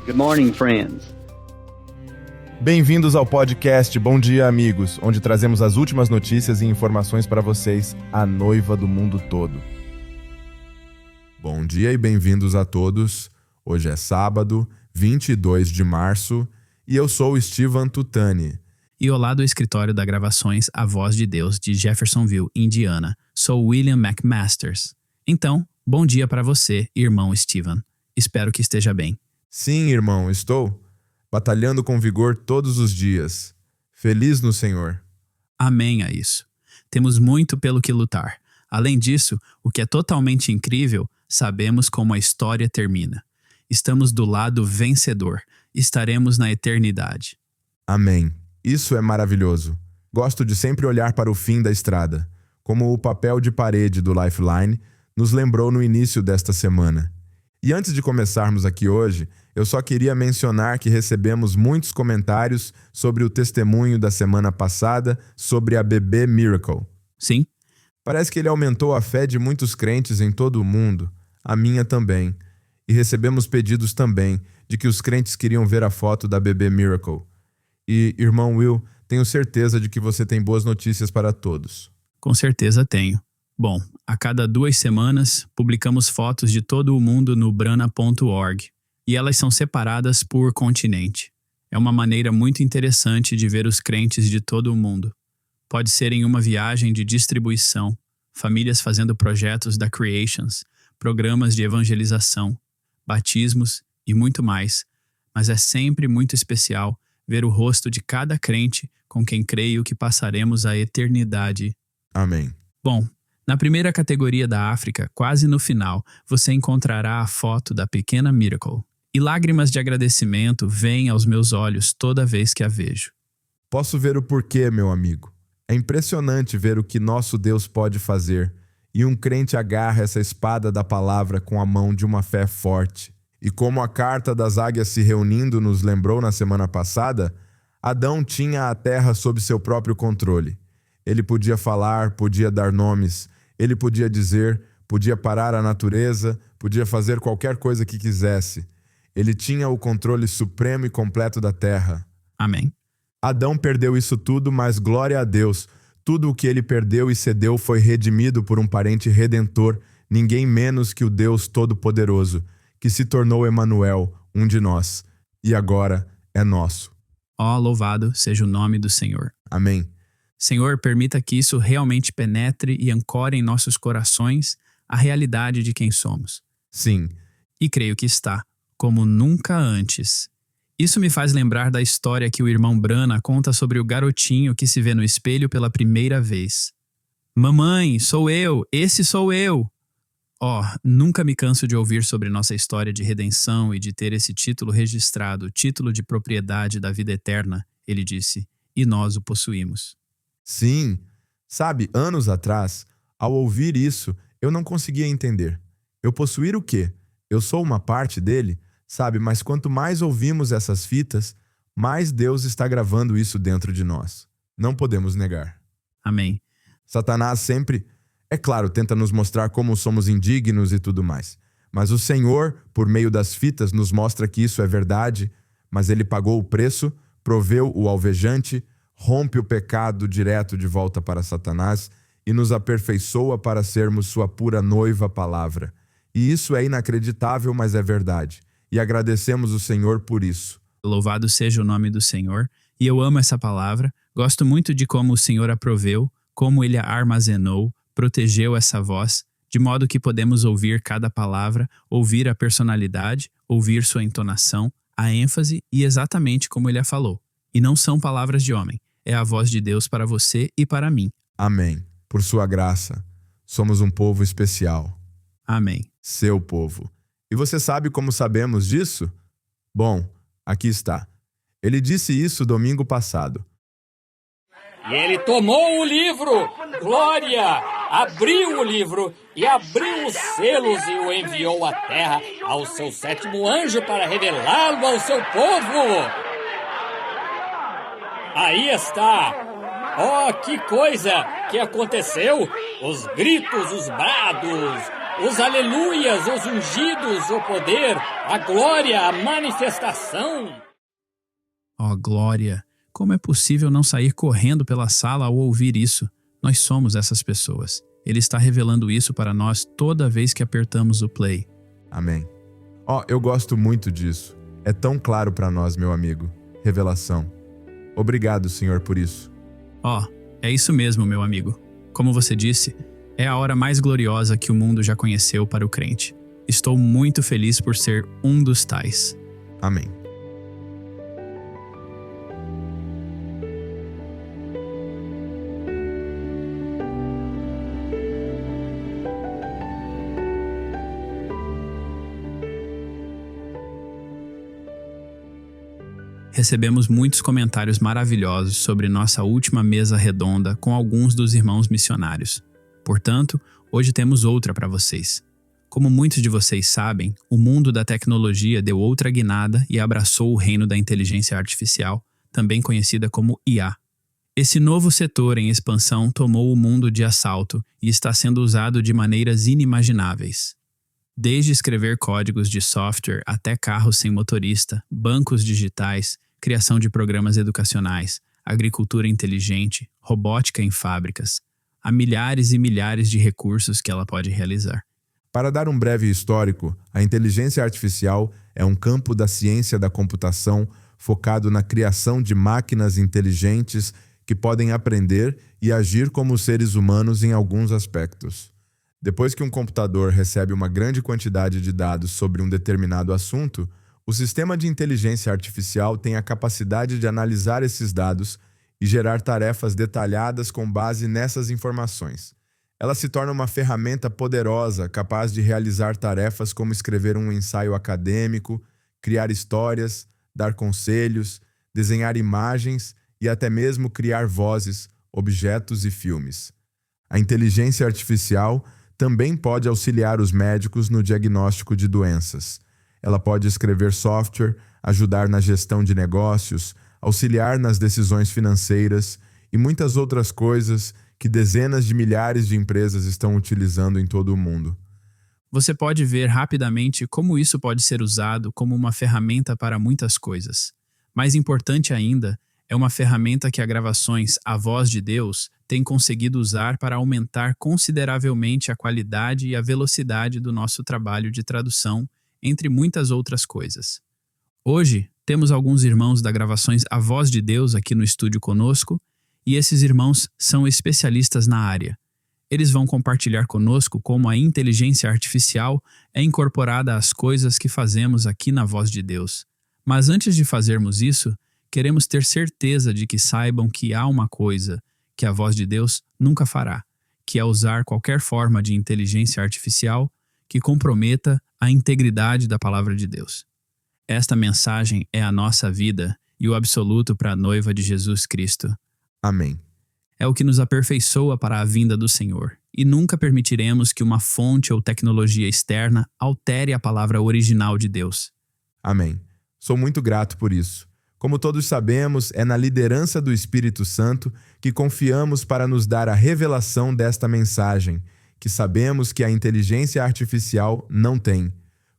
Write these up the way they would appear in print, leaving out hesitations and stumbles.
Good morning, friends. Bem-vindos ao podcast Bom Dia, Amigos, onde trazemos as últimas notícias e informações para vocês, a noiva do mundo todo. Bom dia e bem-vindos a todos. Hoje é sábado, 22 de março, e eu sou o Steven Tutani. E olá do escritório da Gravações A Voz de Deus de Jeffersonville, Indiana. Sou William McMasters. Então, bom dia para você, irmão Steven. Espero que esteja bem. Sim, irmão, estou batalhando com vigor todos os dias. Feliz no Senhor. Amém a isso. Temos muito pelo que lutar. Além disso, o que é totalmente incrível, sabemos como a história termina. Estamos do lado vencedor. Estaremos na eternidade. Amém. Isso é maravilhoso. Gosto de sempre olhar para o fim da estrada, como o papel de parede do Lifeline nos lembrou no início desta semana. E antes de começarmos aqui hoje, eu só queria mencionar que recebemos muitos comentários sobre o testemunho da semana passada sobre a bebê Miracle. Sim? Parece que ele aumentou a fé de muitos crentes em todo o mundo, a minha também. E recebemos pedidos também de que os crentes queriam ver a foto da bebê Miracle. E, irmão Will, tenho certeza de que você tem boas notícias para todos. Com certeza tenho. Bom, a cada 2 semanas, publicamos fotos de todo o mundo no brana.org, e elas são separadas por continente. É uma maneira muito interessante de ver os crentes de todo o mundo. Pode ser em uma viagem de distribuição, famílias fazendo projetos da Creations, programas de evangelização, batismos e muito mais, mas é sempre muito especial ver o rosto de cada crente com quem creio que passaremos a eternidade. Amém. Bom, na primeira categoria da África, quase no final, você encontrará a foto da pequena Miracle. E lágrimas de agradecimento vêm aos meus olhos toda vez que a vejo. Posso ver o porquê, meu amigo. É impressionante ver o que nosso Deus pode fazer. E um crente agarra essa espada da palavra com a mão de uma fé forte. E como a carta das águias se reunindo nos lembrou na semana passada, Adão tinha a terra sob seu próprio controle. Ele podia falar, podia dar nomes, ele podia dizer, podia parar a natureza, podia fazer qualquer coisa que quisesse. Ele tinha o controle supremo e completo da terra. Amém. Adão perdeu isso tudo, mas glória a Deus. Tudo o que ele perdeu e cedeu foi redimido por um parente redentor, ninguém menos que o Deus Todo-Poderoso, que se tornou Emanuel, um de nós, e agora é nosso. Ó, louvado seja o nome do Senhor. Amém. Senhor, permita que isso realmente penetre e ancore em nossos corações a realidade de quem somos. Sim. E creio que está, como nunca antes. Isso me faz lembrar da história que o irmão Brana conta sobre o garotinho que se vê no espelho pela primeira vez. Mamãe, sou eu, esse sou eu. Nunca me canso de ouvir sobre nossa história de redenção e de ter esse título registrado, título de propriedade da vida eterna, ele disse, e nós o possuímos. Sim. Sabe, anos atrás, ao ouvir isso, eu não conseguia entender. Eu possuir o quê? Eu sou uma parte dele? Sabe, mas quanto mais ouvimos essas fitas, mais Deus está gravando isso dentro de nós. Não podemos negar. Amém. Satanás sempre, é claro, tenta nos mostrar como somos indignos e tudo mais. Mas o Senhor, por meio das fitas, nos mostra que isso é verdade, mas Ele pagou o preço, proveu o alvejante, rompe o pecado direto de volta para Satanás e nos aperfeiçoa para sermos sua pura noiva palavra. E isso é inacreditável, mas é verdade. E agradecemos o Senhor por isso. Louvado seja o nome do Senhor. E eu amo essa palavra. Gosto muito de como o Senhor a proveu, como Ele a armazenou, protegeu essa voz, de modo que podemos ouvir cada palavra, ouvir a personalidade, ouvir sua entonação, a ênfase e exatamente como Ele a falou. E não são palavras de homem. É a voz de Deus para você e para mim. Amém. Por sua graça, somos um povo especial. Amém. Seu povo. E você sabe como sabemos disso? Bom, aqui está. Ele disse isso domingo passado. E ele tomou o livro, glória, abriu o livro e abriu os selos e o enviou à terra ao seu 7º anjo para revelá-lo ao seu povo. Aí está. Oh, que coisa que aconteceu! Os gritos, os brados, os aleluias, os ungidos, o poder, a glória, a manifestação. Oh, glória! Como é possível não sair correndo pela sala ao ouvir isso? Nós somos essas pessoas. Ele está revelando isso para nós toda vez que apertamos o play. Amém. Eu gosto muito disso. É tão claro para nós, meu amigo. Revelação. Obrigado, Senhor, por isso. É isso mesmo, meu amigo. Como você disse, é a hora mais gloriosa que o mundo já conheceu para o crente. Estou muito feliz por ser um dos tais. Amém. Recebemos muitos comentários maravilhosos sobre nossa última mesa redonda com alguns dos irmãos missionários. Portanto, hoje temos outra para vocês. Como muitos de vocês sabem, o mundo da tecnologia deu outra guinada e abraçou o reino da inteligência artificial, também conhecida como IA. Esse novo setor em expansão tomou o mundo de assalto e está sendo usado de maneiras inimagináveis. Desde escrever códigos de software até carros sem motorista, bancos digitais, criação de programas educacionais, agricultura inteligente, robótica em fábricas. Há milhares e milhares de recursos que ela pode realizar. Para dar um breve histórico, a inteligência artificial é um campo da ciência da computação focado na criação de máquinas inteligentes que podem aprender e agir como seres humanos em alguns aspectos. Depois que um computador recebe uma grande quantidade de dados sobre um determinado assunto, o sistema de inteligência artificial tem a capacidade de analisar esses dados e gerar tarefas detalhadas com base nessas informações. Ela se torna uma ferramenta poderosa capaz de realizar tarefas como escrever um ensaio acadêmico, criar histórias, dar conselhos, desenhar imagens e até mesmo criar vozes, objetos e filmes. A inteligência artificial também pode auxiliar os médicos no diagnóstico de doenças. Ela pode escrever software, ajudar na gestão de negócios, auxiliar nas decisões financeiras e muitas outras coisas que dezenas de milhares de empresas estão utilizando em todo o mundo. Você pode ver rapidamente como isso pode ser usado como uma ferramenta para muitas coisas. Mais importante ainda, é uma ferramenta que a Gravações A Voz de Deus tem conseguido usar para aumentar consideravelmente a qualidade e a velocidade do nosso trabalho de tradução, entre muitas outras coisas. Hoje, temos alguns irmãos da Gravações A Voz de Deus aqui no estúdio conosco, e esses irmãos são especialistas na área. Eles vão compartilhar conosco como a inteligência artificial é incorporada às coisas que fazemos aqui na Voz de Deus. Mas antes de fazermos isso, queremos ter certeza de que saibam que há uma coisa que a Voz de Deus nunca fará, que é usar qualquer forma de inteligência artificial que comprometa a integridade da palavra de Deus. Esta mensagem é a nossa vida e o absoluto para a noiva de Jesus Cristo. Amém. É o que nos aperfeiçoa para a vinda do Senhor, e nunca permitiremos que uma fonte ou tecnologia externa altere a palavra original de Deus. Amém. Sou muito grato por isso. Como todos sabemos, é na liderança do Espírito Santo que confiamos para nos dar a revelação desta mensagem, que sabemos que a inteligência artificial não tem.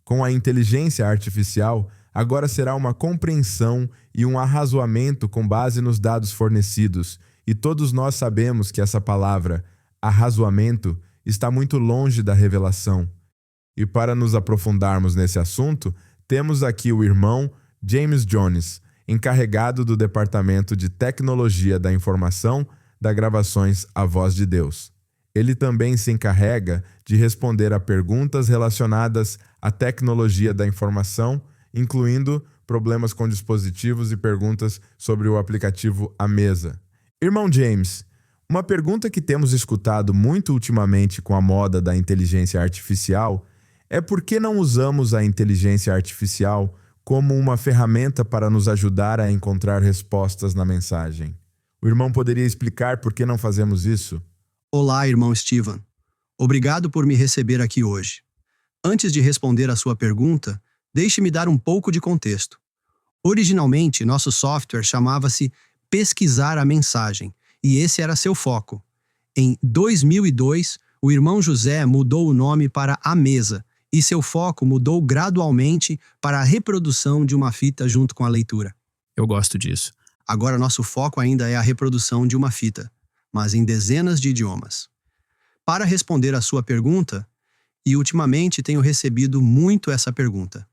Com a inteligência artificial, agora será uma compreensão e um arrazoamento com base nos dados fornecidos, e todos nós sabemos que essa palavra, arrazoamento, está muito longe da revelação. E para nos aprofundarmos nesse assunto, temos aqui o irmão James Jones, encarregado do Departamento de Tecnologia da Informação da Gravações A Voz de Deus. Ele também se encarrega de responder a perguntas relacionadas à tecnologia da informação, incluindo problemas com dispositivos e perguntas sobre o aplicativo A Mesa. Irmão James, uma pergunta que temos escutado muito ultimamente com a moda da inteligência artificial é por que não usamos a inteligência artificial como uma ferramenta para nos ajudar a encontrar respostas na mensagem. O irmão poderia explicar por que não fazemos isso? Olá, irmão Steven. Obrigado por me receber aqui hoje. Antes de responder a sua pergunta, deixe-me dar um pouco de contexto. Originalmente, nosso software chamava-se Pesquisar a Mensagem, e esse era seu foco. Em 2002, O irmão José mudou o nome para A Mesa, e seu foco mudou gradualmente para a reprodução de uma fita junto com a leitura. Eu gosto disso. Agora nosso foco ainda é a reprodução de uma fita, mas em dezenas de idiomas. Para responder à sua pergunta, e ultimamente tenho recebido muito essa pergunta.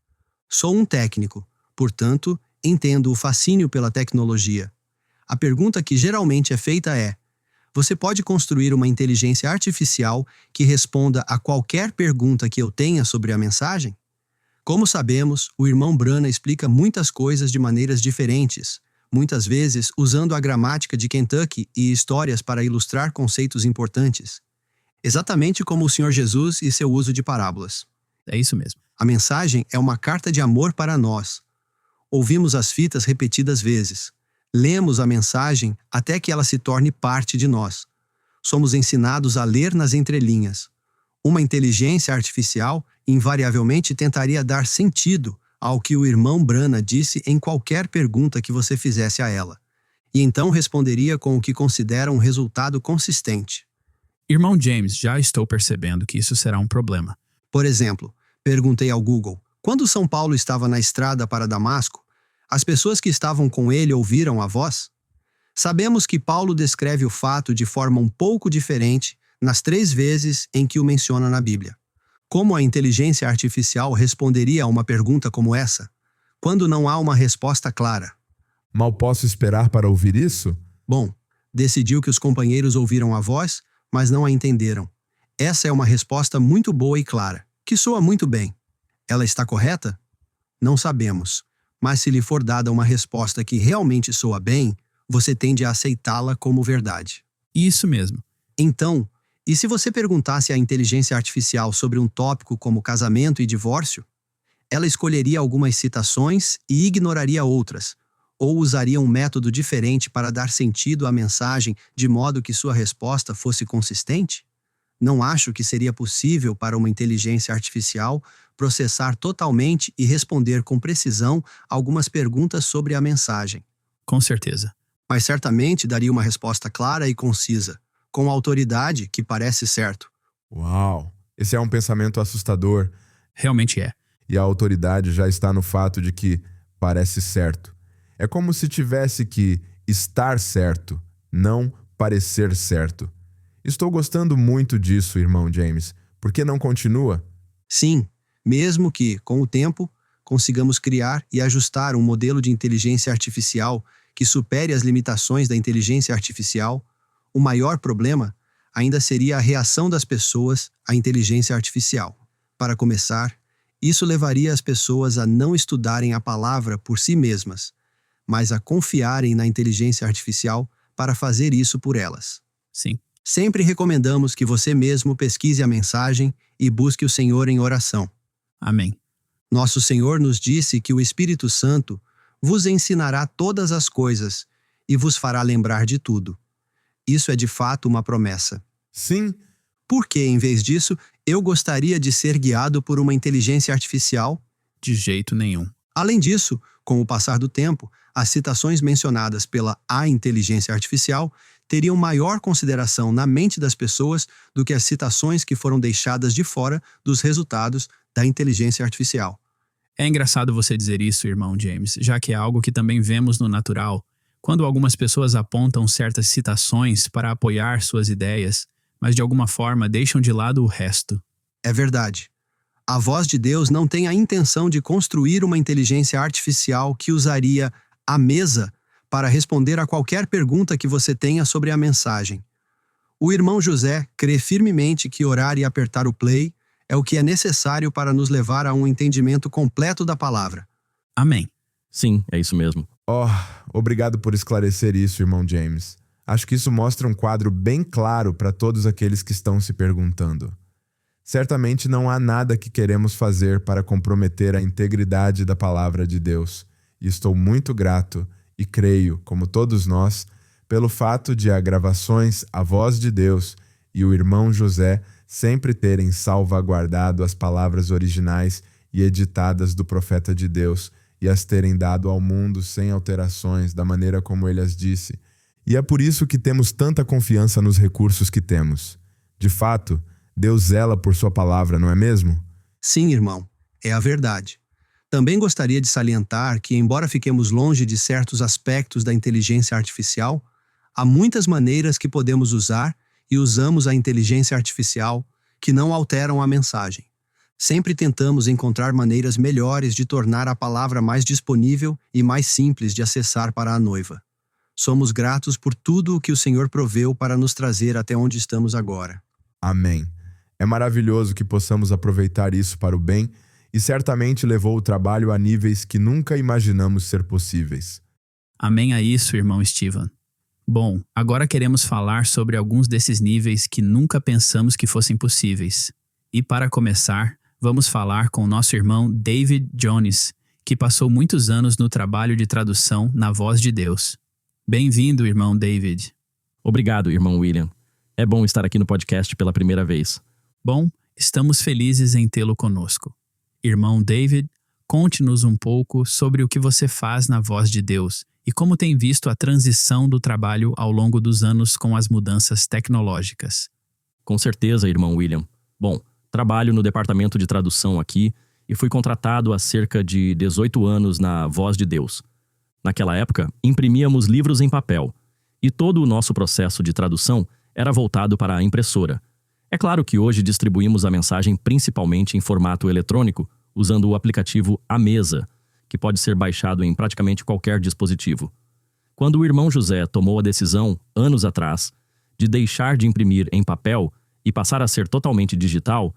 Sou um técnico, portanto, entendo o fascínio pela tecnologia. A pergunta que geralmente é feita é: você pode construir uma inteligência artificial que responda a qualquer pergunta que eu tenha sobre a mensagem? Como sabemos, o irmão Branham explica muitas coisas de maneiras diferentes, muitas vezes usando a gramática de Kentucky e histórias para ilustrar conceitos importantes. Exatamente como o Senhor Jesus e seu uso de parábolas. É isso mesmo. A mensagem é uma carta de amor para nós. Ouvimos as fitas repetidas vezes. Lemos a mensagem até que ela se torne parte de nós. Somos ensinados a ler nas entrelinhas. Uma inteligência artificial invariavelmente tentaria dar sentido ao que o irmão Branham disse em qualquer pergunta que você fizesse a ela, e então responderia com o que considera um resultado consistente. Irmão James, já estou percebendo que isso será um problema. Por exemplo, perguntei ao Google, quando São Paulo estava na estrada para Damasco, as pessoas que estavam com ele ouviram a voz? Sabemos que Paulo descreve o fato de forma um pouco diferente nas 3 vezes em que o menciona na Bíblia. Como a inteligência artificial responderia a uma pergunta como essa, quando não há uma resposta clara? Mal posso esperar para ouvir isso? Bom, decidiu que os companheiros ouviram a voz, mas não a entenderam. Essa é uma resposta muito boa e clara, que soa muito bem. Ela está correta? Não sabemos, mas se lhe for dada uma resposta que realmente soa bem, você tende a aceitá-la como verdade. Isso mesmo. Então, e se você perguntasse à inteligência artificial sobre um tópico como casamento e divórcio? Ela escolheria algumas citações e ignoraria outras, ou usaria um método diferente para dar sentido à mensagem de modo que sua resposta fosse consistente? Não acho que seria possível para uma inteligência artificial processar totalmente e responder com precisão algumas perguntas sobre a mensagem. Com certeza. Mas certamente daria uma resposta clara e concisa, com autoridade que parece certo. Uau! Esse é um pensamento assustador. Realmente é. E a autoridade já está no fato de que parece certo. É como se tivesse que estar certo, não parecer certo. Estou gostando muito disso, irmão James. Por que não continua? Sim, mesmo que, com o tempo, consigamos criar e ajustar um modelo de inteligência artificial que supere as limitações da inteligência artificial, o maior problema ainda seria a reação das pessoas à inteligência artificial. Para começar, isso levaria as pessoas a não estudarem a palavra por si mesmas, mas a confiarem na inteligência artificial para fazer isso por elas. Sim. Sempre recomendamos que você mesmo pesquise a mensagem e busque o Senhor em oração. Amém. Nosso Senhor nos disse que o Espírito Santo vos ensinará todas as coisas e vos fará lembrar de tudo. Isso é de fato uma promessa. Sim. Por que, em vez disso, eu gostaria de ser guiado por uma inteligência artificial? De jeito nenhum. Além disso, com o passar do tempo, as citações mencionadas pela inteligência artificial teriam maior consideração na mente das pessoas do que as citações que foram deixadas de fora dos resultados da inteligência artificial. É engraçado você dizer isso, irmão James, já que é algo que também vemos no natural, quando algumas pessoas apontam certas citações para apoiar suas ideias, mas de alguma forma deixam de lado o resto. É verdade. A voz de Deus não tem a intenção de construir uma inteligência artificial que usaria a mesa para responder a qualquer pergunta que você tenha sobre a mensagem. O irmão José crê firmemente que orar e apertar o play é o que é necessário para nos levar a um entendimento completo da palavra. Amém. Sim, é isso mesmo. Oh, obrigado por esclarecer isso, irmão James. Acho que isso mostra um quadro bem claro para todos aqueles que estão se perguntando. Certamente não há nada que queremos fazer para comprometer a integridade da palavra de Deus. E estou muito grato e creio, como todos nós, pelo fato de a gravações A Voz de Deus e o irmão José sempre terem salvaguardado as palavras originais e editadas do profeta de Deus e as terem dado ao mundo sem alterações da maneira como ele as disse. E é por isso que temos tanta confiança nos recursos que temos. De fato, Deus zela por sua palavra, não é mesmo? Sim, irmão, é a verdade. Também gostaria de salientar que, embora fiquemos longe de certos aspectos da inteligência artificial, há muitas maneiras que podemos usar e usamos a inteligência artificial que não alteram a mensagem. Sempre tentamos encontrar maneiras melhores de tornar a palavra mais disponível e mais simples de acessar para a noiva. Somos gratos por tudo o que o Senhor proveu para nos trazer até onde estamos agora. Amém. É maravilhoso que possamos aproveitar isso para o bem e certamente levou o trabalho a níveis que nunca imaginamos ser possíveis. Amém a isso, irmão Steven. Bom, agora queremos falar sobre alguns desses níveis que nunca pensamos que fossem possíveis. E para começar, vamos falar com o nosso irmão David Jones, que passou muitos anos no trabalho de tradução na Voz de Deus. Bem-vindo, irmão David. Obrigado, irmão William. É bom estar aqui no podcast pela primeira vez. Bom, estamos felizes em tê-lo conosco. Irmão David, conte-nos um pouco sobre o que você faz na Voz de Deus e como tem visto a transição do trabalho ao longo dos anos com as mudanças tecnológicas. Com certeza, irmão William. Bom, trabalho no departamento de tradução aqui e fui contratado há cerca de 18 anos na Voz de Deus. Naquela época, imprimíamos livros em papel e todo o nosso processo de tradução era voltado para a impressora. É claro que hoje distribuímos a mensagem principalmente em formato eletrônico, usando o aplicativo A Mesa, que pode ser baixado em praticamente qualquer dispositivo. Quando o irmão José tomou a decisão, anos atrás, de deixar de imprimir em papel e passar a ser totalmente digital,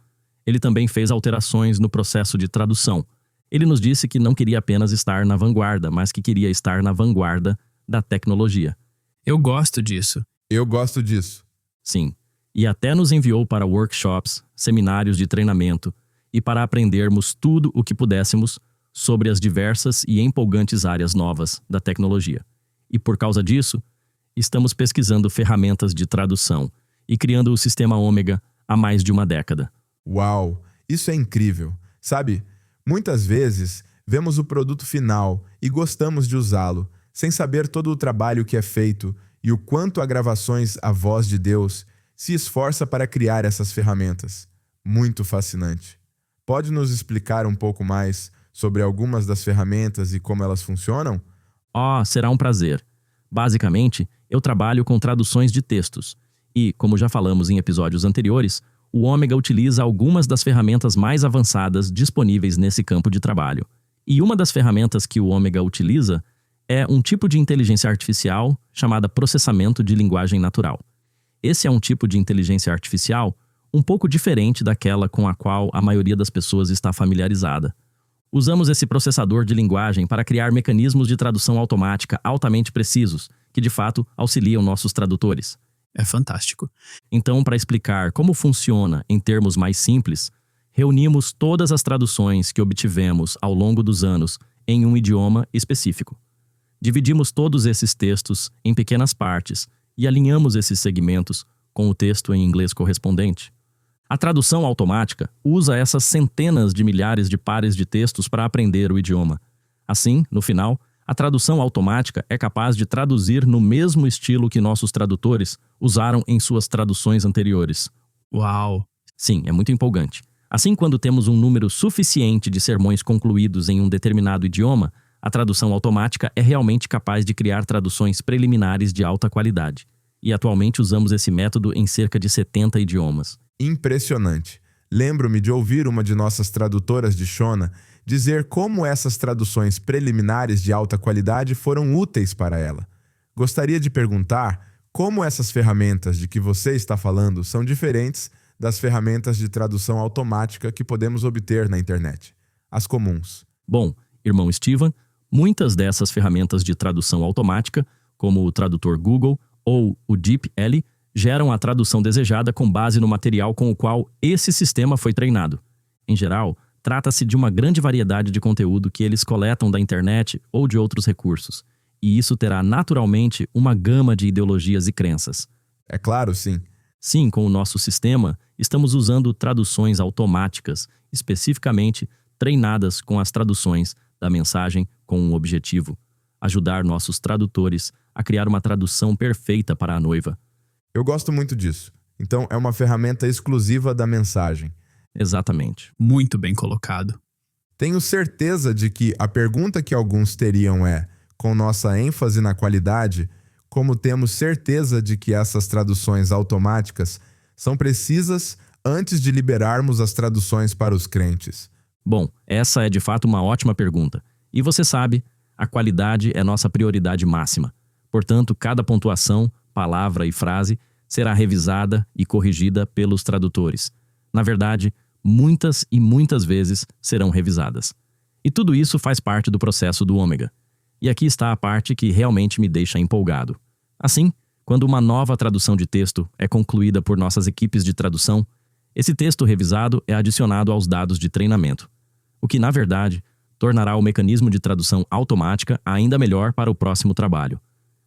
ele também fez alterações no processo de tradução. Ele nos disse que não queria apenas estar na vanguarda, mas que queria estar na vanguarda da tecnologia. Eu gosto disso. Eu gosto disso. Sim, e até nos enviou para workshops, seminários de treinamento e para aprendermos tudo o que pudéssemos sobre as diversas e empolgantes áreas novas da tecnologia. E por causa disso, estamos pesquisando ferramentas de tradução e criando o sistema Ômega há mais de uma década. Uau, isso é incrível. Sabe, muitas vezes vemos o produto final e gostamos de usá-lo, sem saber todo o trabalho que é feito e o quanto a Gravações A Voz de Deus se esforça para criar essas ferramentas. Muito fascinante. Pode nos explicar um pouco mais sobre algumas das ferramentas e como elas funcionam? Será um prazer. Basicamente, eu trabalho com traduções de textos e, como já falamos em episódios anteriores, o Ômega utiliza algumas das ferramentas mais avançadas disponíveis nesse campo de trabalho. E uma das ferramentas que o Ômega utiliza é um tipo de inteligência artificial chamada processamento de linguagem natural. Esse é um tipo de inteligência artificial um pouco diferente daquela com a qual a maioria das pessoas está familiarizada. Usamos esse processador de linguagem para criar mecanismos de tradução automática altamente precisos, que de fato auxiliam nossos tradutores. É fantástico. Então, para explicar como funciona em termos mais simples, reunimos todas as traduções que obtivemos ao longo dos anos em um idioma específico. Dividimos todos esses textos em pequenas partes e alinhamos esses segmentos com o texto em inglês correspondente. A tradução automática usa essas centenas de milhares de pares de textos para aprender o idioma. Assim, no final, a tradução automática é capaz de traduzir no mesmo estilo que nossos tradutores usaram em suas traduções anteriores. Uau! Sim, é muito empolgante. Assim, quando temos um número suficiente de sermões concluídos em um determinado idioma, a tradução automática é realmente capaz de criar traduções preliminares de alta qualidade. E atualmente usamos esse método em cerca de 70 idiomas. Impressionante. Lembro-me de ouvir uma de nossas tradutoras de Shona dizer como essas traduções preliminares de alta qualidade foram úteis para ela. Gostaria de perguntar como essas ferramentas de que você está falando são diferentes das ferramentas de tradução automática que podemos obter na internet, as comuns. Bom, irmão Steven, muitas dessas ferramentas de tradução automática, como o tradutor Google ou o DeepL, geram a tradução desejada com base no material com o qual esse sistema foi treinado. Em geral, trata-se de uma grande variedade de conteúdo que eles coletam da internet ou de outros recursos, e isso terá naturalmente uma gama de ideologias e crenças. É claro, sim. Sim, com o nosso sistema, estamos usando traduções automáticas, especificamente treinadas com as traduções da mensagem com um objetivo: ajudar nossos tradutores a criar uma tradução perfeita para a noiva. Eu gosto muito disso. Então, é uma ferramenta exclusiva da mensagem. Exatamente. Muito bem colocado. Tenho certeza de que a pergunta que alguns teriam é, com nossa ênfase na qualidade, como temos certeza de que essas traduções automáticas são precisas antes de liberarmos as traduções para os crentes? Bom, essa é de fato uma ótima pergunta. E você sabe, a qualidade é nossa prioridade máxima. Portanto, cada pontuação, palavra e frase será revisada e corrigida pelos tradutores. Na verdade, muitas e muitas vezes serão revisadas. E tudo isso faz parte do processo do Ômega. E aqui está a parte que realmente me deixa empolgado. Assim, quando uma nova tradução de texto é concluída por nossas equipes de tradução, esse texto revisado é adicionado aos dados de treinamento, o que, na verdade, tornará o mecanismo de tradução automática ainda melhor para o próximo trabalho.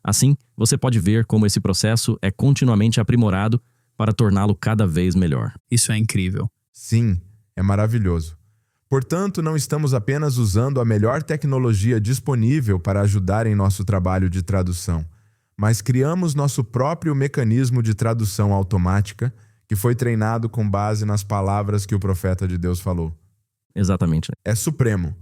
Assim, você pode ver como esse processo é continuamente aprimorado para torná-lo cada vez melhor. Isso é incrível. Sim, é maravilhoso. Portanto, não estamos apenas usando a melhor tecnologia disponível para ajudar em nosso trabalho de tradução, mas criamos nosso próprio mecanismo de tradução automática que foi treinado com base nas palavras que o profeta de Deus falou. Exatamente. É supremo.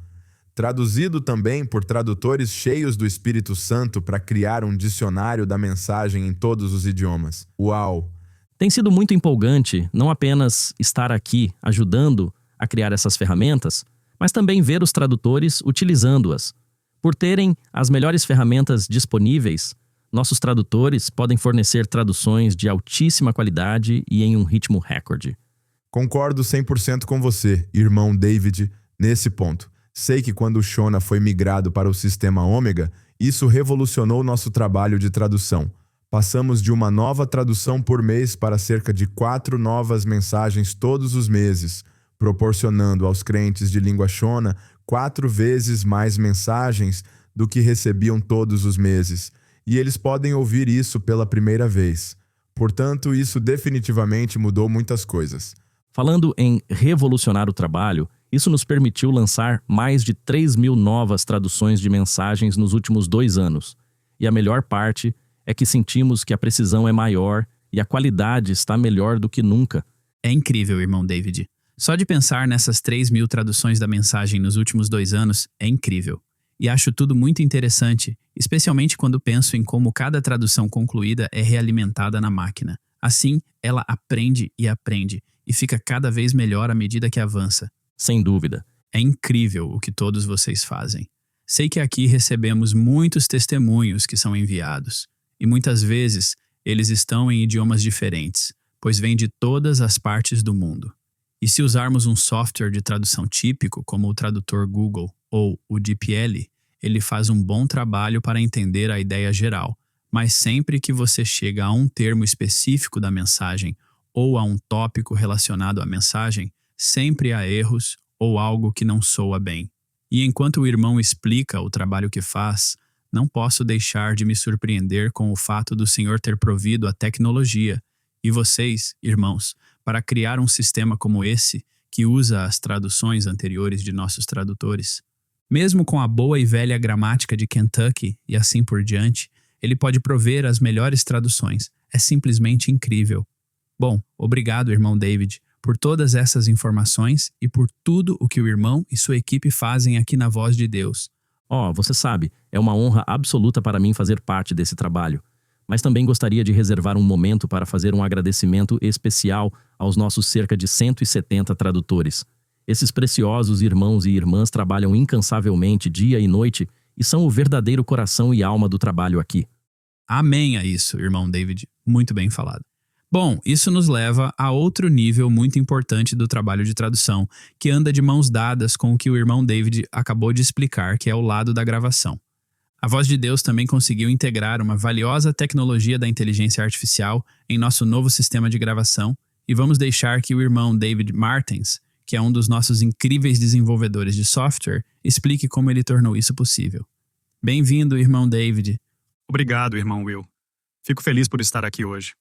Traduzido também por tradutores cheios do Espírito Santo para criar um dicionário da mensagem em todos os idiomas. Uau! Tem sido muito empolgante não apenas estar aqui ajudando a criar essas ferramentas, mas também ver os tradutores utilizando-as. Por terem as melhores ferramentas disponíveis, nossos tradutores podem fornecer traduções de altíssima qualidade e em um ritmo recorde. Concordo 100% com você, irmão David, nesse ponto. Sei que quando o Shona foi migrado para o sistema Ômega, isso revolucionou nosso trabalho de tradução. Passamos de uma nova tradução por mês para cerca de 4 novas mensagens todos os meses, proporcionando aos crentes de língua Shona 4 vezes mais mensagens do que recebiam todos os meses. E eles podem ouvir isso pela primeira vez. Portanto, isso definitivamente mudou muitas coisas. Falando em revolucionar o trabalho, isso nos permitiu lançar mais de 3.000 novas traduções de mensagens nos últimos 2 anos. E a melhor parte é que sentimos que a precisão é maior e a qualidade está melhor do que nunca. É incrível, irmão David. Só de pensar nessas 3.000 traduções da mensagem nos últimos 2 anos é incrível. E acho tudo muito interessante, especialmente quando penso em como cada tradução concluída é realimentada na máquina. Assim, ela aprende e fica cada vez melhor à medida que avança. Sem dúvida. É incrível o que todos vocês fazem. Sei que aqui recebemos muitos testemunhos que são enviados, e muitas vezes eles estão em idiomas diferentes, pois vêm de todas as partes do mundo. E se usarmos um software de tradução típico, como o tradutor Google ou o DeepL, ele faz um bom trabalho para entender a ideia geral, mas sempre que você chega a um termo específico da mensagem ou a um tópico relacionado à mensagem, sempre há erros ou algo que não soa bem. E enquanto o irmão explica o trabalho que faz, não posso deixar de me surpreender com o fato do Senhor ter provido a tecnologia e vocês, irmãos, para criar um sistema como esse que usa as traduções anteriores de nossos tradutores. Mesmo com a boa e velha gramática de Kentucky e assim por diante, ele pode prover as melhores traduções. É simplesmente incrível. Bom, obrigado, irmão David, por todas essas informações e por tudo o que o irmão e sua equipe fazem aqui na Voz de Deus. Você sabe, é uma honra absoluta para mim fazer parte desse trabalho. Mas também gostaria de reservar um momento para fazer um agradecimento especial aos nossos cerca de 170 tradutores. Esses preciosos irmãos e irmãs trabalham incansavelmente dia e noite e são o verdadeiro coração e alma do trabalho aqui. Amém a isso, irmão David. Muito bem falado. Bom, isso nos leva a outro nível muito importante do trabalho de tradução, que anda de mãos dadas com o que o irmão David acabou de explicar, que é o lado da gravação. A Voz de Deus também conseguiu integrar uma valiosa tecnologia da inteligência artificial em nosso novo sistema de gravação e vamos deixar que o irmão David Martins, que é um dos nossos incríveis desenvolvedores de software, explique como ele tornou isso possível. Bem-vindo, irmão David. Obrigado, irmão Will. Fico feliz por estar aqui hoje.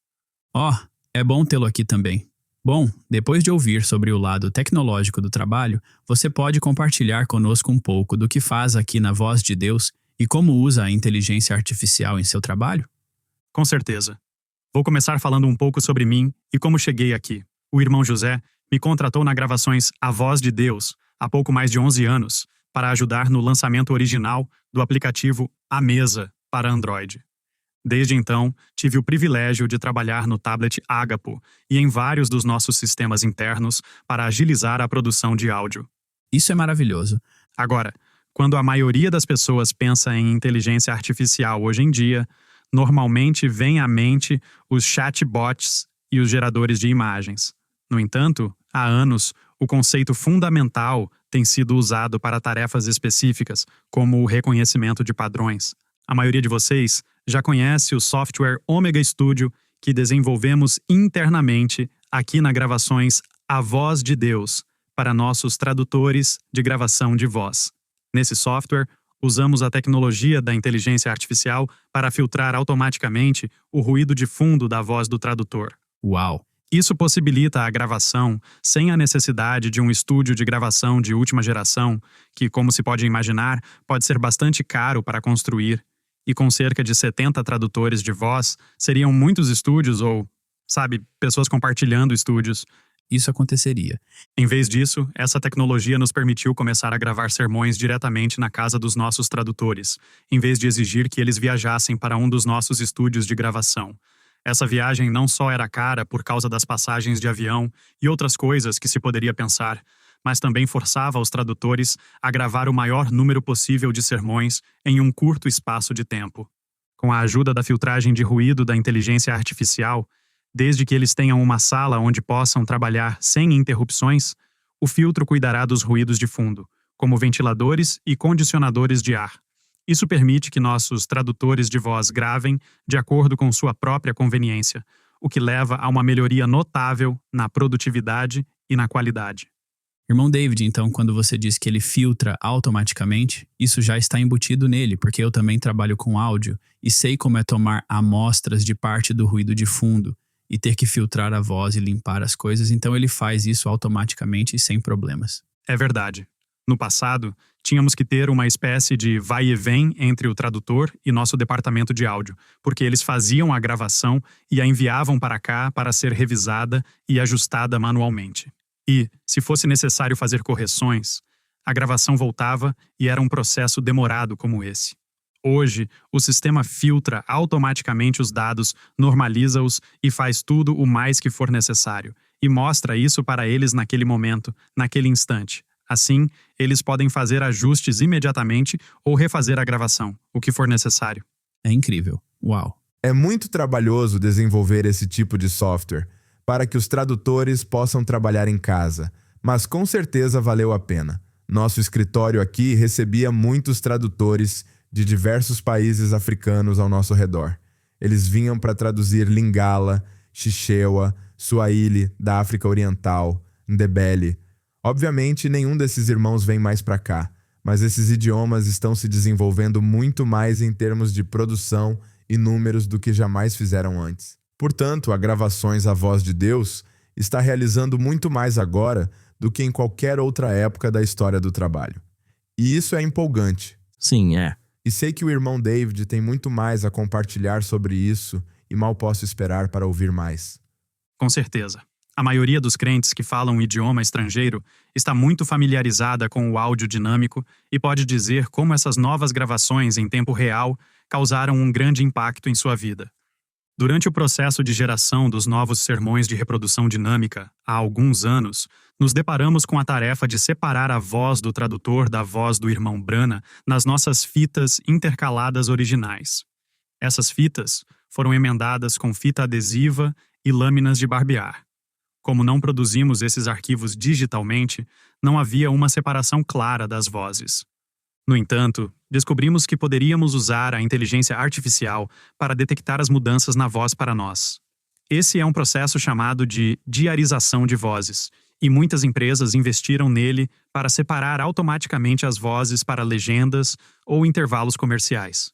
É bom tê-lo aqui também. Bom, depois de ouvir sobre o lado tecnológico do trabalho, você pode compartilhar conosco um pouco do que faz aqui na Voz de Deus e como usa a inteligência artificial em seu trabalho? Com certeza. Vou começar falando um pouco sobre mim e como cheguei aqui. O irmão José me contratou na gravações A Voz de Deus, há pouco mais de 11 anos, para ajudar no lançamento original do aplicativo A Mesa para Android. Desde então, tive o privilégio de trabalhar no tablet Agapo e em vários dos nossos sistemas internos para agilizar a produção de áudio. Isso é maravilhoso. Agora, quando a maioria das pessoas pensa em inteligência artificial hoje em dia, normalmente vem à mente os chatbots e os geradores de imagens. No entanto, há anos, o conceito fundamental tem sido usado para tarefas específicas, como o reconhecimento de padrões. A maioria de vocês já conhece o software Omega Studio que desenvolvemos internamente aqui na Gravações A Voz de Deus para nossos tradutores de gravação de voz. Nesse software, usamos a tecnologia da inteligência artificial para filtrar automaticamente o ruído de fundo da voz do tradutor. Uau! Isso possibilita a gravação sem a necessidade de um estúdio de gravação de última geração, que, como se pode imaginar, pode ser bastante caro para construir. E com cerca de 70 tradutores de voz, seriam muitos estúdios ou, pessoas compartilhando estúdios. Isso aconteceria. Em vez disso, essa tecnologia nos permitiu começar a gravar sermões diretamente na casa dos nossos tradutores, em vez de exigir que eles viajassem para um dos nossos estúdios de gravação. Essa viagem não só era cara por causa das passagens de avião e outras coisas que se poderia pensar, mas também forçava os tradutores a gravar o maior número possível de sermões em um curto espaço de tempo. Com a ajuda da filtragem de ruído da inteligência artificial, desde que eles tenham uma sala onde possam trabalhar sem interrupções, o filtro cuidará dos ruídos de fundo, como ventiladores e condicionadores de ar. Isso permite que nossos tradutores de voz gravem de acordo com sua própria conveniência, o que leva a uma melhoria notável na produtividade e na qualidade. Irmão David, então, quando você diz que ele filtra automaticamente, isso já está embutido nele, porque eu também trabalho com áudio e sei como é tomar amostras de parte do ruído de fundo e ter que filtrar a voz e limpar as coisas, então ele faz isso automaticamente e sem problemas. É verdade. No passado, tínhamos que ter uma espécie de vai e vem entre o tradutor e nosso departamento de áudio, porque eles faziam a gravação e a enviavam para cá para ser revisada e ajustada manualmente. E, se fosse necessário fazer correções, a gravação voltava e era um processo demorado como esse. Hoje, o sistema filtra automaticamente os dados, normaliza-os e faz tudo o mais que for necessário, e mostra isso para eles naquele momento, naquele instante. Assim, eles podem fazer ajustes imediatamente ou refazer a gravação, o que for necessário. É incrível. Uau! É muito trabalhoso desenvolver esse tipo de software para que os tradutores possam trabalhar em casa, mas com certeza valeu a pena. Nosso escritório aqui recebia muitos tradutores de diversos países africanos ao nosso redor. Eles vinham para traduzir Lingala, Chichewa, Swahili, da África Oriental, Ndebele. Obviamente, nenhum desses irmãos vem mais para cá, mas esses idiomas estão se desenvolvendo muito mais em termos de produção e números do que jamais fizeram antes. Portanto, a Gravações A Voz de Deus está realizando muito mais agora do que em qualquer outra época da história do trabalho. E isso é empolgante. Sim, é. E sei que o irmão David tem muito mais a compartilhar sobre isso e mal posso esperar para ouvir mais. Com certeza. A maioria dos crentes que falam um idioma estrangeiro está muito familiarizada com o áudio dinâmico e pode dizer como essas novas gravações em tempo real causaram um grande impacto em sua vida. Durante o processo de geração dos novos sermões de reprodução dinâmica, há alguns anos, nos deparamos com a tarefa de separar a voz do tradutor da voz do irmão Brana nas nossas fitas intercaladas originais. Essas fitas foram emendadas com fita adesiva e lâminas de barbear. Como não produzimos esses arquivos digitalmente, não havia uma separação clara das vozes. No entanto, descobrimos que poderíamos usar a inteligência artificial para detectar as mudanças na voz para nós. Esse é um processo chamado de diarização de vozes, e muitas empresas investiram nele para separar automaticamente as vozes para legendas ou intervalos comerciais.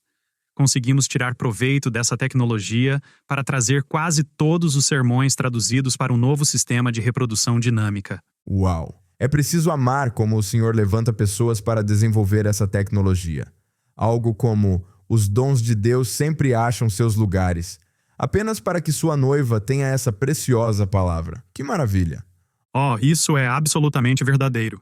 Conseguimos tirar proveito dessa tecnologia para trazer quase todos os sermões traduzidos para um novo sistema de reprodução dinâmica. Uau! É preciso amar como o Senhor levanta pessoas para desenvolver essa tecnologia. Algo como os dons de Deus sempre acham seus lugares. apenas para que sua noiva tenha essa preciosa palavra. Que maravilha! Oh, isso é absolutamente verdadeiro.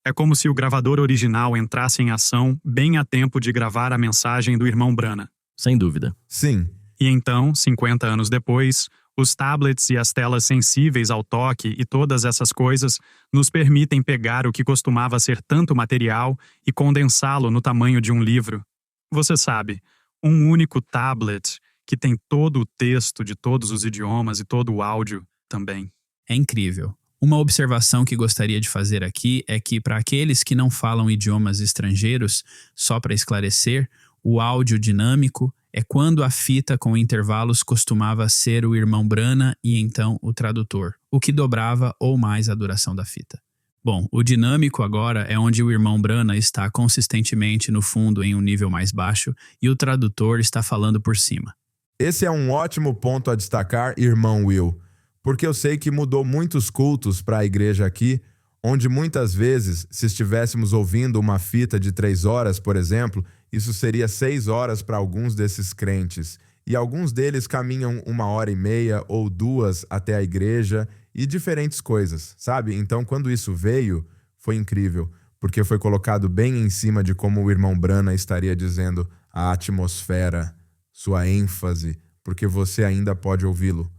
É como se o gravador original entrasse em ação bem a tempo de gravar a mensagem do irmão Branham. Sem dúvida. Sim, E então, 50 anos depois, os tablets e as telas sensíveis ao toque e todas essas coisas nos permitem pegar o que costumava ser tanto material e condensá-lo no tamanho de um livro. Você sabe, um único tablet que tem todo o texto de todos os idiomas e todo o áudio também. É incrível. Uma observação que gostaria de fazer aqui é que, para aqueles que não falam idiomas estrangeiros, só para esclarecer, o áudio dinâmico é quando a fita com intervalos costumava ser o irmão Branham e então o tradutor, o que dobrava ou mais a duração da fita. Bom, o dinâmico agora é onde o irmão Branham está consistentemente no fundo em um nível mais baixo e o tradutor está falando por cima. esse é um ótimo ponto a destacar, irmão Will, porque eu sei que mudou muitos cultos para a igreja aqui, onde muitas vezes, se estivéssemos ouvindo uma fita de 3 horas, por exemplo, isso seria 6 horas para alguns desses crentes. E alguns deles caminham 1h30 ou 2 até a igreja e diferentes coisas, sabe? Então, quando isso veio, foi incrível, porque foi colocado bem em cima de como o irmão Branham estaria dizendo a atmosfera, sua ênfase, porque você ainda pode ouvi-lo.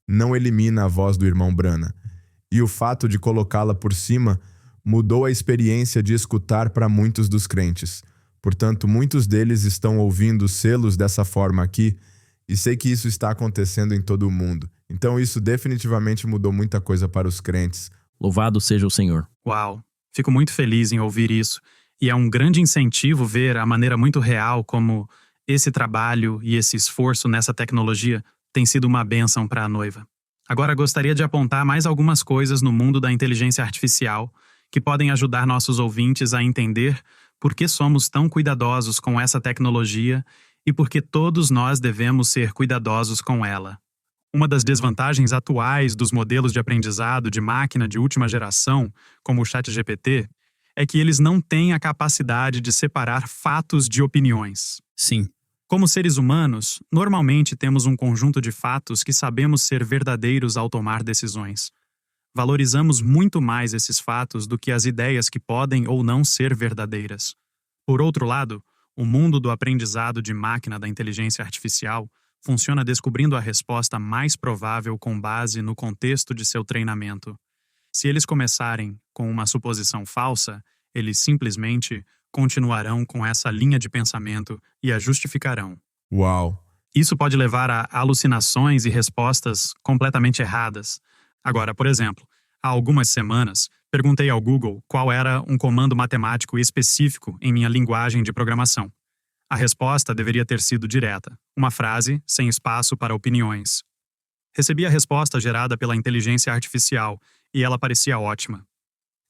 Não elimina a voz do irmão Branham. E o fato de colocá-la por cima mudou a experiência de escutar para muitos dos crentes. Portanto, muitos deles estão ouvindo selos dessa forma aqui, e sei que isso está acontecendo em todo o mundo. Então isso definitivamente mudou muita coisa para os crentes. Louvado seja o Senhor. Uau! Fico muito feliz em ouvir isso. E é um grande incentivo ver a maneira muito real como esse trabalho e esse esforço nessa tecnologia tem sido uma bênção para a noiva. Agora gostaria de apontar mais algumas coisas no mundo da inteligência artificial que podem ajudar nossos ouvintes a entender por que somos tão cuidadosos com essa tecnologia e por que todos nós devemos ser cuidadosos com ela. Uma das desvantagens atuais dos modelos de aprendizado de máquina de última geração, como o ChatGPT, é que eles não têm a capacidade de separar fatos de opiniões. Sim, Como seres humanos, normalmente temos um conjunto de fatos que sabemos ser verdadeiros ao tomar decisões. Valorizamos muito mais esses fatos do que as ideias que podem ou não ser verdadeiras. Por outro lado, o mundo do aprendizado de máquina da inteligência artificial funciona descobrindo a resposta mais provável com base no contexto de seu treinamento. Se eles começarem com uma suposição falsa, eles simplesmente continuarão com essa linha de pensamento e a justificarão. Uau! Isso pode levar a alucinações e respostas completamente erradas. Agora, por exemplo, há algumas semanas, perguntei ao Google qual era um comando matemático específico em minha linguagem de programação. A resposta deveria ter sido direta, uma frase sem espaço para opiniões. Recebi a resposta gerada pela inteligência artificial e ela parecia ótima.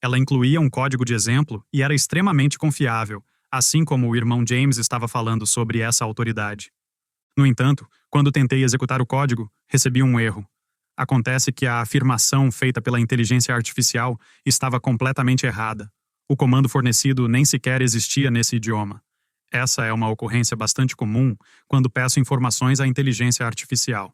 Ela incluía um código de exemplo e era extremamente confiável, assim como o irmão James estava falando sobre essa autoridade. No entanto, quando tentei executar o código, recebi um erro. Acontece que a afirmação feita pela inteligência artificial estava completamente errada. O comando fornecido nem sequer existia nesse idioma. Essa é uma ocorrência bastante comum quando peço informações à inteligência artificial.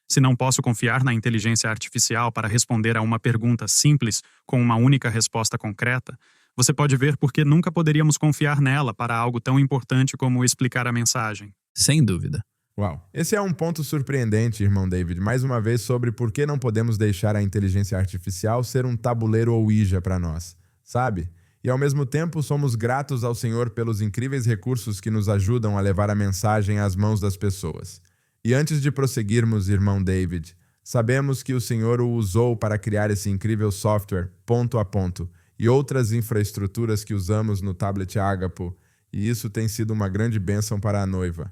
Se não posso confiar na inteligência artificial para responder a uma pergunta simples com uma única resposta concreta, você pode ver por que nunca poderíamos confiar nela para algo tão importante como explicar a mensagem. sem dúvida. Uau! Esse é um ponto surpreendente, irmão David, mais uma vez sobre por que não podemos deixar a inteligência artificial ser um tabuleiro Ouija para nós, sabe? E ao mesmo tempo somos gratos ao Senhor pelos incríveis recursos que nos ajudam a levar a mensagem às mãos das pessoas. E antes de prosseguirmos, irmão David, sabemos que o Senhor o usou para criar esse incrível software, ponto a ponto, e outras infraestruturas que usamos no tablet Ágapo, e isso tem sido uma grande bênção para a noiva.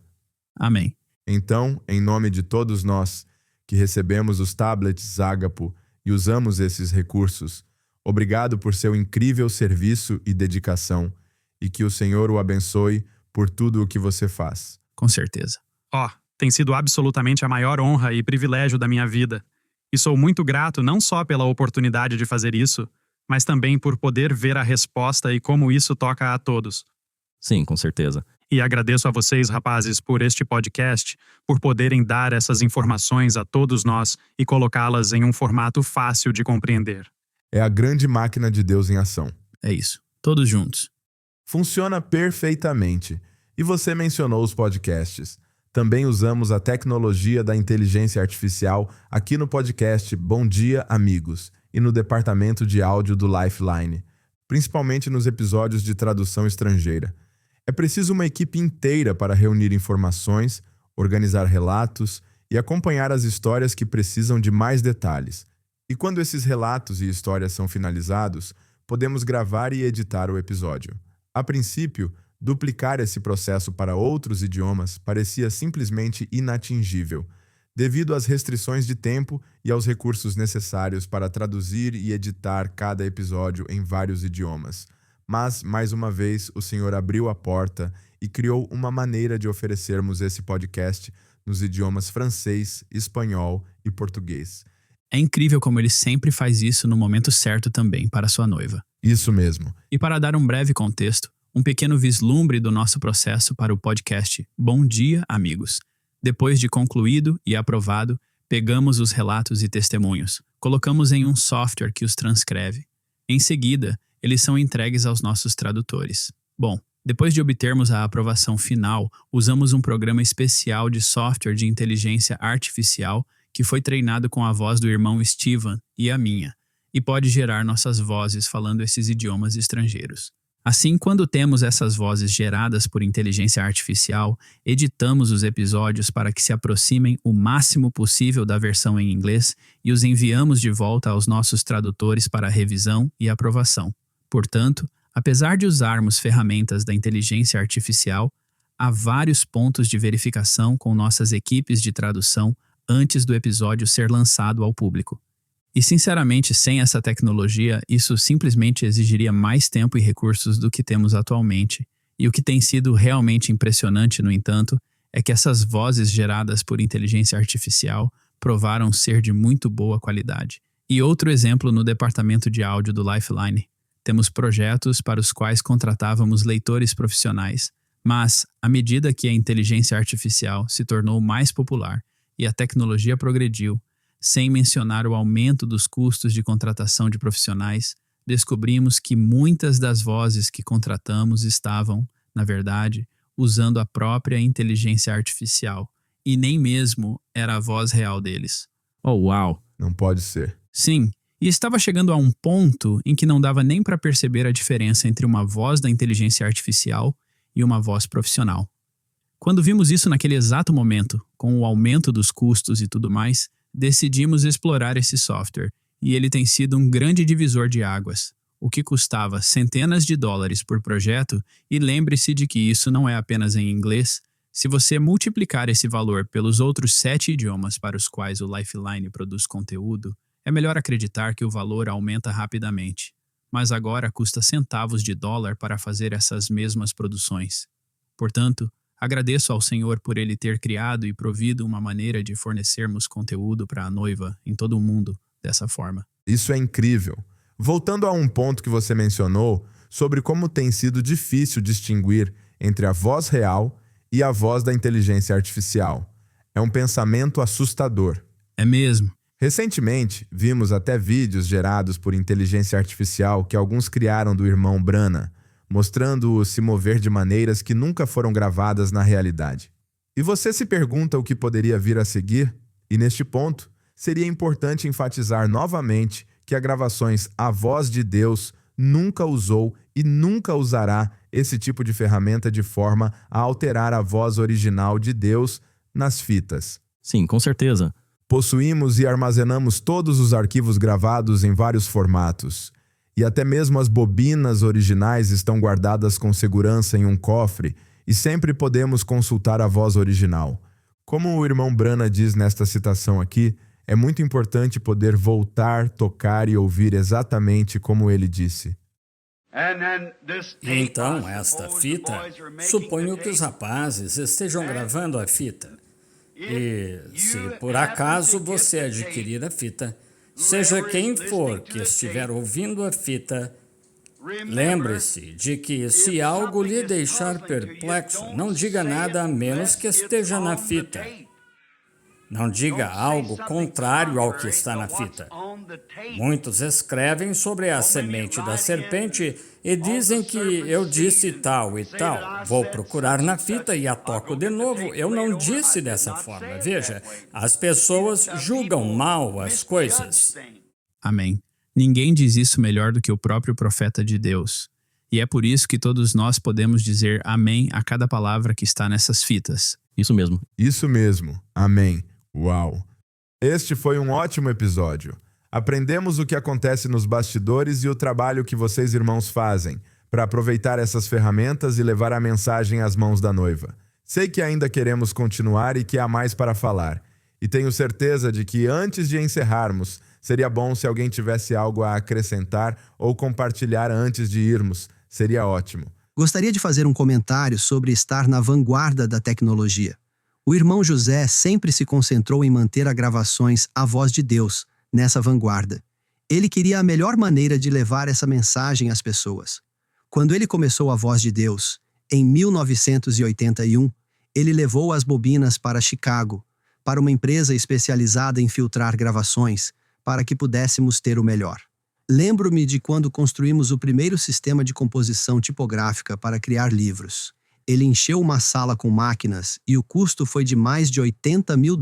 Amém. Então, em nome de todos nós que recebemos os tablets Ágapo e usamos esses recursos, obrigado por seu incrível serviço e dedicação, e que o Senhor o abençoe por tudo o que você faz. Com certeza. Tem sido absolutamente a maior honra e privilégio da minha vida. E sou muito grato não só pela oportunidade de fazer isso, mas também por poder ver a resposta e como isso toca a todos. Sim, com certeza. E agradeço a vocês, rapazes, por este podcast, por poderem dar essas informações a todos nós e colocá-las em um formato fácil de compreender. É a grande máquina de Deus em ação. É isso. Todos juntos. Funciona perfeitamente. E você mencionou os podcasts. Também usamos a tecnologia da inteligência artificial aqui no podcast Bom Dia, Amigos, e no departamento de áudio do Lifeline, principalmente nos episódios de tradução estrangeira. É preciso uma equipe inteira para reunir informações, organizar relatos e acompanhar as histórias que precisam de mais detalhes. E quando esses relatos e histórias são finalizados, podemos gravar e editar o episódio. A princípio, duplicar esse processo para outros idiomas parecia simplesmente inatingível, devido às restrições de tempo e aos recursos necessários para traduzir e editar cada episódio em vários idiomas. Mas, mais uma vez, o Senhor abriu a porta e criou uma maneira de oferecermos esse podcast nos idiomas francês, espanhol e português. É incrível como ele sempre faz isso no momento certo também para sua noiva. Isso mesmo. E para dar um breve contexto, um pequeno vislumbre do nosso processo para o podcast Bom Dia, Amigos. Depois de concluído e aprovado, pegamos os relatos e testemunhos, colocamos em um software que os transcreve. Em seguida, eles são entregues aos nossos tradutores. Bom, depois de obtermos a aprovação final, usamos um programa especial de software de inteligência artificial que foi treinado com a voz do irmão Steven e a minha, e pode gerar nossas vozes falando esses idiomas estrangeiros. Assim, quando temos essas vozes geradas por inteligência artificial, editamos os episódios para que se aproximem o máximo possível da versão em inglês e os enviamos de volta aos nossos tradutores para revisão e aprovação. Portanto, apesar de usarmos ferramentas da inteligência artificial, há vários pontos de verificação com nossas equipes de tradução antes do episódio ser lançado ao público. E sinceramente, sem essa tecnologia, isso simplesmente exigiria mais tempo e recursos do que temos atualmente. E o que tem sido realmente impressionante, no entanto, é que essas vozes geradas por inteligência artificial provaram ser de muito boa qualidade. E outro exemplo no departamento de áudio do Lifeline. Temos projetos para os quais contratávamos leitores profissionais, mas, à medida que a inteligência artificial se tornou mais popular e a tecnologia progrediu, sem mencionar o aumento dos custos de contratação de profissionais, descobrimos que muitas das vozes que contratamos estavam, na verdade, usando a própria inteligência artificial, e nem mesmo era a voz real deles. Oh, uau! Não pode ser. Sim, e estava chegando a um ponto em que não dava nem para perceber a diferença entre uma voz da inteligência artificial e uma voz profissional. Quando vimos isso naquele exato momento, com o aumento dos custos e tudo mais, decidimos explorar esse software, e ele tem sido um grande divisor de águas, o que custava centenas de dólares por projeto, e lembre-se de que isso não é apenas em inglês. Se você multiplicar esse valor pelos outros 7 idiomas para os quais o Lifeline produz conteúdo, é melhor acreditar que o valor aumenta rapidamente. Mas agora custa centavos de dólar para fazer essas mesmas produções. Portanto, agradeço ao Senhor por Ele ter criado e provido uma maneira de fornecermos conteúdo para a noiva em todo o mundo dessa forma. Isso é incrível. Voltando a um ponto que você mencionou sobre como tem sido difícil distinguir entre a voz real e a voz da inteligência artificial. É um pensamento assustador. É mesmo. Recentemente, vimos até vídeos gerados por inteligência artificial que alguns criaram do irmão Brana, mostrando-o se mover de maneiras que nunca foram gravadas na realidade. E você se pergunta o que poderia vir a seguir? E neste ponto, seria importante enfatizar novamente que a gravações A Voz de Deus nunca usou e nunca usará esse tipo de ferramenta de forma a alterar a voz original de Deus nas fitas. Sim, com certeza. Possuímos e armazenamos todos os arquivos gravados em vários formatos. E até mesmo as bobinas originais estão guardadas com segurança em um cofre e sempre podemos consultar a voz original. Como o irmão Brana diz nesta citação aqui, é muito importante poder voltar, tocar e ouvir exatamente como ele disse. Então, esta fita, suponho que os rapazes estejam gravando a fita. E, se por acaso você adquirir a fita, seja quem for que estiver ouvindo a fita, Lembre-se de que, se algo lhe deixar perplexo, não diga nada a menos que esteja na fita. Não diga algo contrário ao que está na fita. Muitos escrevem sobre a semente da serpente e dizem que eu disse tal e tal. Vou procurar na fita e a toco de novo. Eu não disse dessa forma. Veja, as pessoas julgam mal as coisas. Amém. Ninguém diz isso melhor do que o próprio profeta de Deus. E é por isso que todos nós podemos dizer amém a cada palavra que está nessas fitas. Isso mesmo. Isso mesmo. Amém. Uau! Este foi um ótimo episódio. Aprendemos o que acontece nos bastidores e o trabalho que vocês irmãos fazem para aproveitar essas ferramentas e levar a mensagem às mãos da noiva. Sei que ainda queremos continuar e que há mais para falar. E tenho certeza de que antes de encerrarmos, seria bom se alguém tivesse algo a acrescentar ou compartilhar antes de irmos. Seria ótimo. Gostaria de fazer um comentário sobre estar na vanguarda da tecnologia. O irmão José sempre se concentrou em manter as gravações A Voz de Deus nessa vanguarda. Ele queria a melhor maneira de levar essa mensagem às pessoas. Quando ele começou A Voz de Deus, em 1981, ele levou as bobinas para Chicago, para uma empresa especializada em filtrar gravações, para que pudéssemos ter o melhor. Lembro-me de quando construímos o primeiro sistema de composição tipográfica para criar livros. Ele encheu uma sala com máquinas e o custo foi de mais de $80 mil.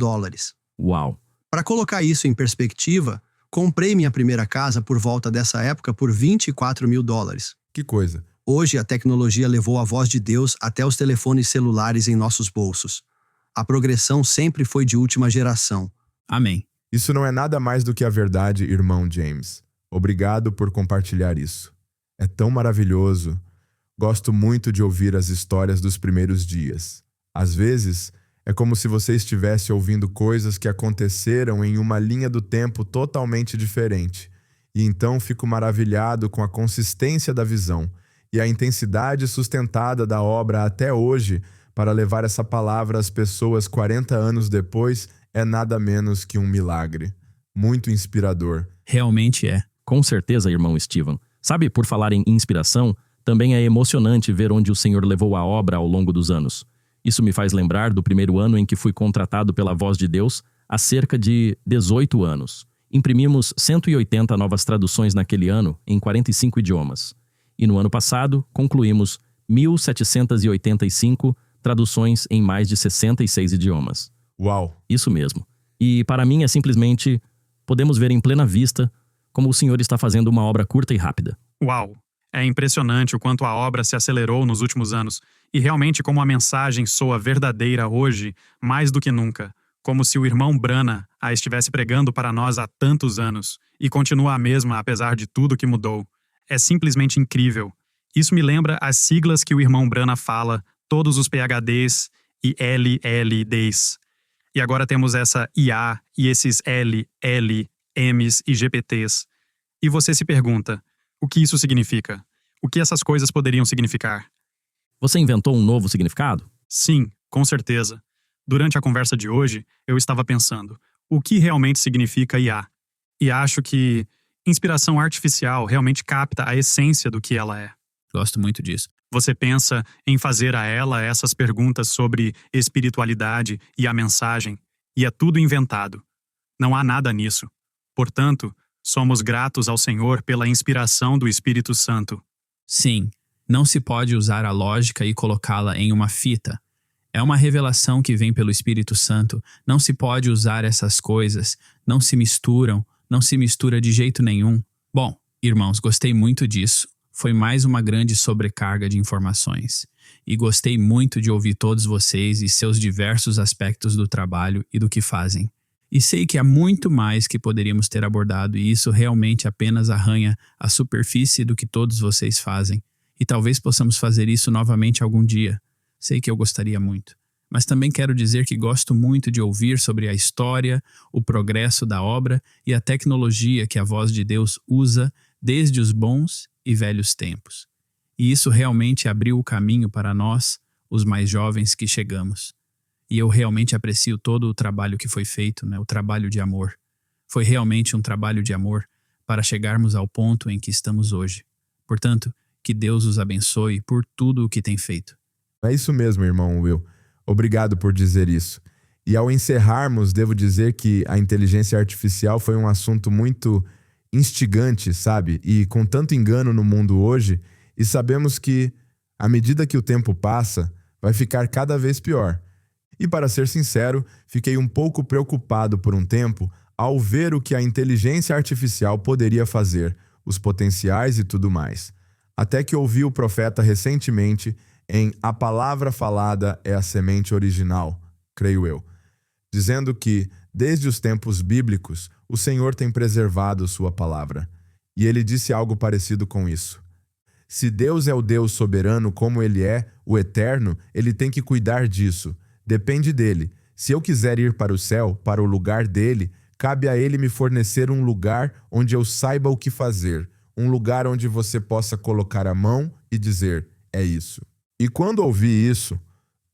Uau! Para colocar isso em perspectiva, comprei minha primeira casa por volta dessa época por $24 mil. Que coisa! Hoje a tecnologia levou a voz de Deus até os telefones celulares em nossos bolsos. A progressão sempre foi de última geração. Amém. Isso não é nada mais do que a verdade, irmão James. Obrigado por compartilhar isso. É tão maravilhoso. Gosto muito de ouvir as histórias dos primeiros dias. Às vezes, é como se você estivesse ouvindo coisas que aconteceram em uma linha do tempo totalmente diferente. E então fico maravilhado com a consistência da visão e a intensidade sustentada da obra até hoje para levar essa palavra às pessoas 40 anos depois é nada menos que um milagre. Muito inspirador. Realmente é. Com certeza, irmão Steven. Sabe, por falar em inspiração, também é emocionante ver onde o Senhor levou a obra ao longo dos anos. Isso me faz lembrar do primeiro ano em que fui contratado pela Voz de Deus há cerca de 18 anos. Imprimimos 180 novas traduções naquele ano em 45 idiomas. E no ano passado, concluímos 1.785 traduções em mais de 66 idiomas. Uau! Isso mesmo. E para mim é simplesmente, podemos ver em plena vista como o Senhor está fazendo uma obra curta e rápida. Uau! É impressionante o quanto a obra se acelerou nos últimos anos e realmente como a mensagem soa verdadeira hoje, mais do que nunca, como se o irmão Branham a estivesse pregando para nós há tantos anos e continua a mesma apesar de tudo que mudou. É simplesmente incrível. Isso me lembra as siglas que o irmão Branham fala, todos os PhDs e LLDs. E agora temos essa IA e esses L, M's e GPTs. E você se pergunta, o que isso significa? O que essas coisas poderiam significar? Você inventou um novo significado? Sim, com certeza. Durante a conversa de hoje, eu estava pensando, o que realmente significa IA? E acho que inspiração artificial realmente capta a essência do que ela é. Gosto muito disso. Você pensa em fazer a ela essas perguntas sobre espiritualidade e a mensagem, e é tudo inventado. Não há nada nisso. Portanto, somos gratos ao Senhor pela inspiração do Espírito Santo. Sim, não se pode usar a lógica e colocá-la em uma fita. É uma revelação que vem pelo Espírito Santo. Não se pode usar essas coisas. Não se misturam. Não se mistura de jeito nenhum. Bom, irmãos, gostei muito disso. Foi mais uma grande sobrecarga de informações. E gostei muito de ouvir todos vocês e seus diversos aspectos do trabalho e do que fazem. E sei que há muito mais que poderíamos ter abordado e isso realmente apenas arranha a superfície do que todos vocês fazem. E talvez possamos fazer isso novamente algum dia. Sei que eu gostaria muito. Mas também quero dizer que gosto muito de ouvir sobre a história, o progresso da obra e a tecnologia que a Voz de Deus usa desde os bons e velhos tempos. E isso realmente abriu o caminho para nós, os mais jovens que chegamos. E eu realmente aprecio todo o trabalho que foi feito, o trabalho de amor. Foi realmente um trabalho de amor para chegarmos ao ponto em que estamos hoje. Portanto, que Deus os abençoe por tudo o que tem feito. É isso mesmo, irmão Will. Obrigado por dizer isso. E ao encerrarmos, devo dizer que a inteligência artificial foi um assunto muito instigante, sabe? E com tanto engano no mundo hoje, e sabemos que, à medida que o tempo passa, vai ficar cada vez pior. E para ser sincero, fiquei um pouco preocupado por um tempo ao ver o que a inteligência artificial poderia fazer, os potenciais e tudo mais. Até que ouvi o profeta recentemente em A Palavra Falada é a Semente Original, creio eu, dizendo que, desde os tempos bíblicos, o Senhor tem preservado sua palavra. E ele disse algo parecido com isso. Se Deus é o Deus soberano como ele é, o eterno, ele tem que cuidar disso. Depende dele. Se eu quiser ir para o céu, para o lugar dele, cabe a ele me fornecer um lugar onde eu saiba o que fazer. Um lugar onde você possa colocar a mão e dizer, é isso. E quando ouvi isso,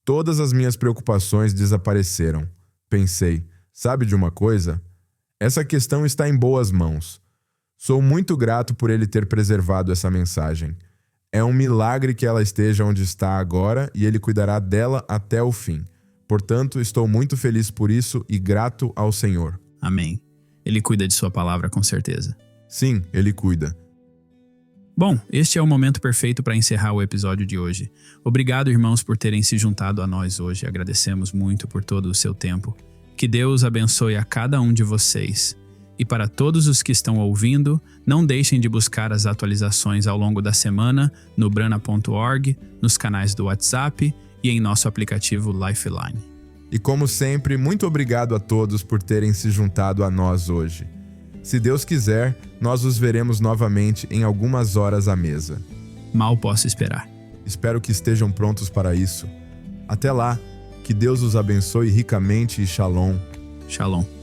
todas as minhas preocupações desapareceram. Pensei, sabe de uma coisa? Essa questão está em boas mãos. Sou muito grato por ele ter preservado essa mensagem. É um milagre que ela esteja onde está agora e ele cuidará dela até o fim. Portanto, estou muito feliz por isso e grato ao Senhor. Amém. Ele cuida de sua palavra com certeza. Sim, ele cuida. Bom, este é o momento perfeito para encerrar o episódio de hoje. Obrigado, irmãos, por terem se juntado a nós hoje. Agradecemos muito por todo o seu tempo. Que Deus abençoe a cada um de vocês. E para todos os que estão ouvindo, não deixem de buscar as atualizações ao longo da semana no brana.org, nos canais do WhatsApp e em nosso aplicativo Lifeline. E como sempre, muito obrigado a todos por terem se juntado a nós hoje. Se Deus quiser, nós os veremos novamente em algumas horas à mesa. Mal posso esperar. Espero que estejam prontos para isso. Até lá, que Deus os abençoe ricamente e shalom. Shalom.